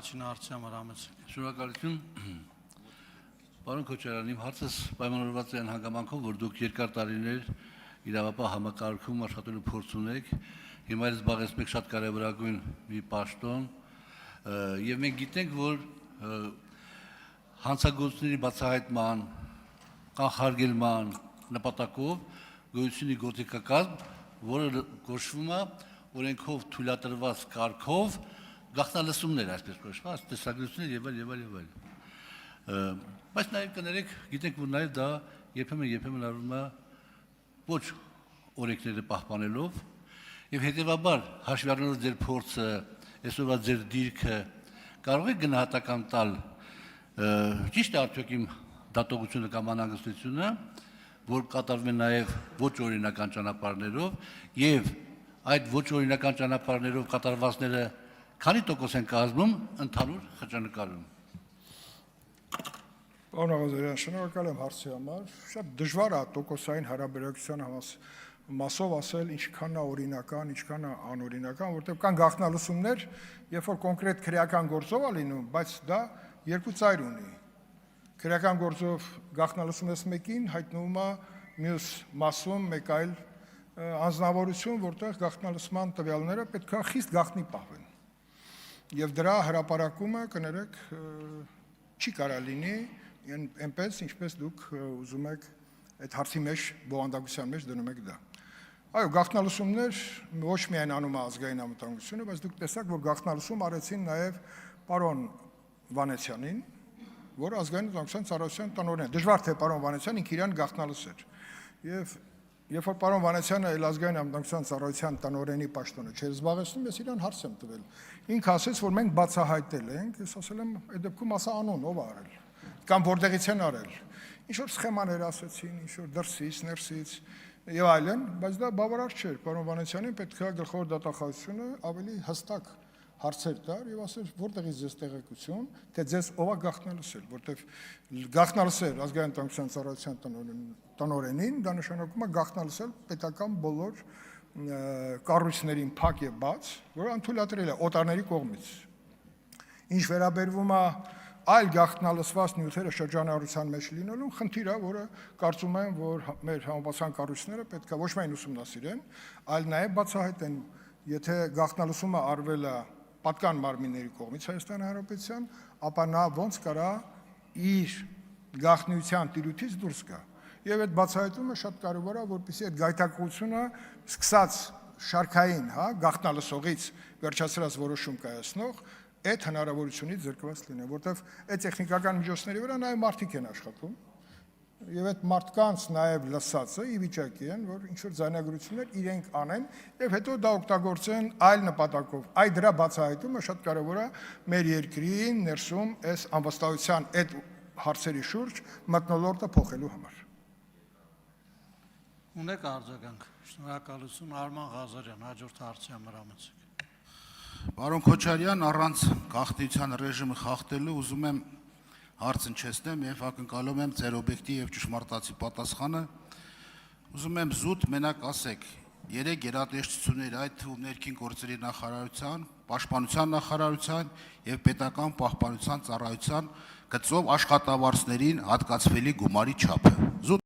առաջին հարցի համար համեցեք։ Շնորհակալություն։ Պարոն Քոչարյան, իմ հարցս պայմանավորված է այն հանգամանքով, որ դուք երկար տարիներ իրավապահ համակարգում աշխատելու փորձ ունեք, հիմա էլ զբաղեցնում եք շատ կարևորագույն մի պաշտոն, եւ մենք գիտենք, որ հանցագործությունների բացահայտման, կանխարգելման նպատակով գոյություն ունի գործիքակազմ, որը կոչվում է օրենքով թույլատրված կարգով գաղտնալսումներ, այսպես կոչված, տեսագրություններ եւ այլ։ Բայց նաև կներեք, գիտենք, որ նաև դա երբեմն արվում է ոչ օրենքները պահպանելով եւ հետեւաբար հաշվի առնելով ձեր փորձը, այսօրվա ձեր դիրքը, կարող եք գնահատական տալ ճիշտ է արդյոք իմ դատողությունը կամ անհանգստությունը, որ կատարվում է նաև ոչ օրինական ճանապարհներով եւ այդ ոչ օրինական ճանապարհներով կատարվածները քանի տոկոս են կազմում ընդհանուր խճանկարում։ Պարոն Աղազարյան, շնորհակալ եմ հարցի համար։ Շատ դժվար է տոկոսային հարաբերակցության մասով ասել ինչքանն է օրինական, ինչքանն է անօրինական, որտեղ կան գաղտնալսումներ, երբ որ կոնկրետ քրեական գործով է լինում, բայց դա երկու ծայր ունի։ Քրեական գործով գաղտնալսում ես մեկին, հայտնվում է մյուս մասում մեկ այլ անձնավորություն, որտեղ գաղտնալսման տվյալները պետք է խիստ գաղտնի պահվեն։ Եվ դրա հրապարակումը, կներեք, չի կարա լինի այնպես, ինչպես դուք ուզում եք այդ հարցի մեջ, բովանդակության մեջ դնում եք դա։ Այո, գաղտնալսումներ ոչ միայն անում է ազգային անվտանգությունը, բայց դուք տեսաք, որ գաղտնալսում արեցին նաև պարոն Վանեցյանին, որ ազգային անվտանգության ծառայության տնօրեն է։ Դժվար թե պարոն Վանեցյանն ինքը իրան գաղտնալսեր։ Եվ երբ որ պարոն Վանեցյանը ազգային անվտանգության ծառայության տնօրենի պաշտոնը չէր զբաղեցնում, ես իրան հարց եմ տվել։ Ինքը ասեց, որ մենք բացահայտել ենք, ես ասել եմ, այդ դեպքում ասա անուն, ով է արել, կամ որտեղից են արել։ Ինչ որ սխեմաներ ասեցին, ինչ որ դրսից, ներսից եւ այլն, բայց դա բավարար չէր։ Պարոն Վանեցյանին պետք է գլխավոր դատախազությունը ավելի հստակ հարցեր տար եւ ասել որտեղից ձեզ տեղեկություն, թե ձեզ ով է գաղտնալսել, որտեղ գաղտնալսել ազգային անվտանգության ծառայության տնօրենին, դա նշանակում է գաղտնալսել պետական բոլոր կառույցներին փակ եւ բաց, որը անթույլատրել է օտարների կողմից։ Ինչ վերաբերվում է այլ գաղտնալսված նյութերը շրջանառության մեջ լինելու, խնդիր է, որը կարծում եմ, որ մեր համապատասխան կառույցները պետք է ոչ միայն ուսումնասիրեն, այլ նաեւ բացահայտեն, եթե գաղտնալսումը արվել է պատկան մարմինների կողմից Հայաստանի Հանրապետության, ապա նա ոնց կարա իր գաղտնիության տիրույթից դուրս գա։ Եվ այդ բացահայտումը շատ կարևոր է, որպեսզի այդ գայթակղությունը սկսած շարքային, գաղտնալսողից վերջացրած որոշում կայացնող այդ հնարավորությունից զրկված լինեն, որտեղ այդ տեխնիկական միջոցների վրա նաև մարդիկ են աշխատում, եւ այդ մարդկանց նաև լսածը ի վիճակի են, որ ինչ-որ ձայնագրություններ իրենք անեն եւ հետո դա օգտագործեն այլ նպատակով։ Այդ դրա բացահայտումը շատ կարեւոր է մեր երկրի ներսում այս անվստահության այդ հարցերի շուրջ մթնոլորտը փոխելու համար։ Ունեք արձագանք։ Շնորհակալություն Արման Ղազարյան, հաջորդ հարցի համար համեցեք։ Պարոն Քոչարյան, առանց գաղտնիության ռեժիմը խախտելու ուզում եմ հարց հնչեցնեմ եւ ակնկալում եմ ձեր օբյեկտիվ եւ ճշմարտացի պատասխանը։ Ուզում եմ զուտ մենակ ասեք, 3 գերատեսչություններ, այդ թվում ներքին գործերի նախարարության, պաշտպանության նախարարության եւ պետական պահպանության ծառայության գծով աշխատավարձներին հատկացվելի գումարի չափը։